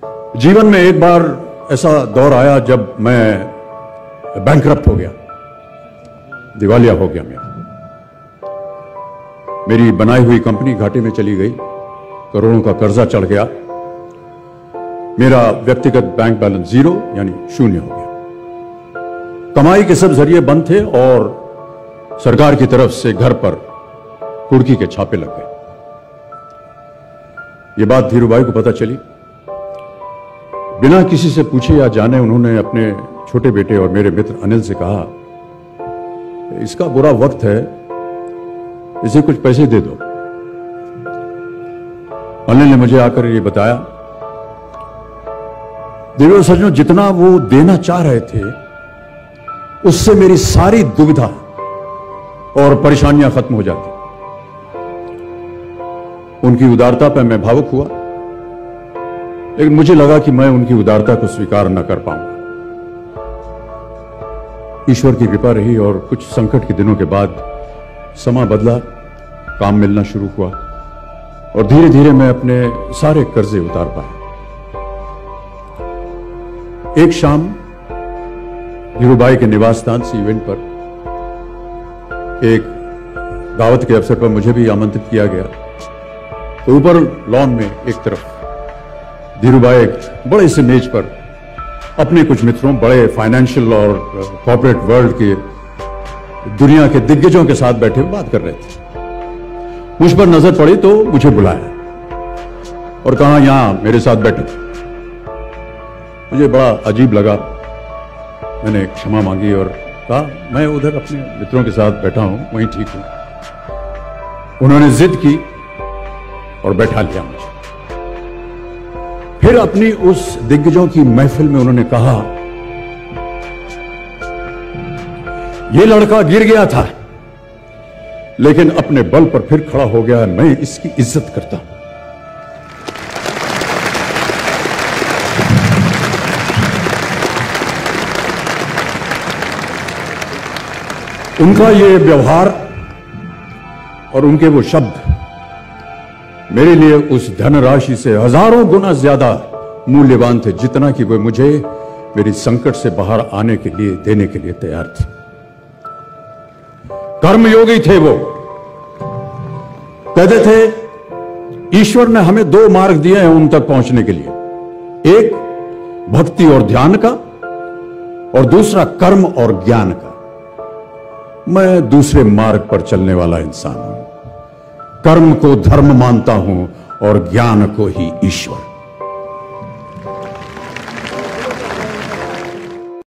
जीवन में एक बार ऐसा दौर आया जब मैं बैंकरप्ट हो गया, दिवालिया हो गया। मेरी बनाई हुई कंपनी घाटे में चली गई, करोड़ों का कर्जा चढ़ गया, मेरा व्यक्तिगत बैंक बैलेंस जीरो यानी शून्य हो गया। कमाई के सब जरिए बंद थे और सरकार की तरफ से घर पर कुर्की के छापे लग गए। यह बात धीरूभाई को पता चली। बिना किसी से पूछे या जाने उन्होंने अपने छोटे बेटे और मेरे मित्र अनिल से कहा, इसका बुरा वक्त है, इसे कुछ पैसे दे दो। अनिल ने मुझे आकर ये बताया, देवर सज्जनों, जितना वो देना चाह रहे थे उससे मेरी सारी दुविधा और परेशानियां खत्म हो जाती। उनकी उदारता पर मैं भावुक हुआ, लेकिन मुझे लगा कि मैं उनकी उदारता को स्वीकार न कर पाऊंगा। ईश्वर की कृपा रही और कुछ संकट के दिनों के बाद समा बदला, काम मिलना शुरू हुआ और धीरे धीरे मैं अपने सारे कर्जे उतार पाया। एक शाम धीरूभाई के निवास स्थान से इवेंट पर एक दावत के अवसर पर मुझे भी आमंत्रित किया गया। तो ऊपर लॉन में एक तरफ धीरूभाई एक बड़े से मेज पर अपने कुछ मित्रों, बड़े फाइनेंशियल और कॉर्पोरेट वर्ल्ड के दुनिया के दिग्गजों के साथ बैठे हुए बात कर रहे थे। मुझ पर नजर पड़ी तो मुझे बुलाया और कहा, यहां मेरे साथ बैठो। मुझे बड़ा अजीब लगा, मैंने क्षमा मांगी और कहा, मैं उधर अपने मित्रों के साथ बैठा हूं, वहीं ठीक हूं। उन्होंने जिद की और बैठा लिया मुझे। फिर अपनी उस दिग्गजों की महफिल में उन्होंने कहा, यह लड़का गिर गया था लेकिन अपने बल पर फिर खड़ा हो गया, मैं इसकी इज्जत करता हूं। उनका ये व्यवहार और उनके वो शब्द मेरे लिए उस धनराशि से हजारों गुना ज्यादा मूल्यवान थे, जितना कि वे मुझे मेरी संकट से बाहर आने के लिए देने के लिए तैयार थे। कर्मयोगी थे वो, कहते थे ईश्वर ने हमें दो मार्ग दिए हैं उन तक पहुंचने के लिए, एक भक्ति और ध्यान का और दूसरा कर्म और ज्ञान का। मैं दूसरे मार्ग पर चलने वाला इंसान हूं, कर्म को धर्म मानता हूं और ज्ञान को ही ईश्वर।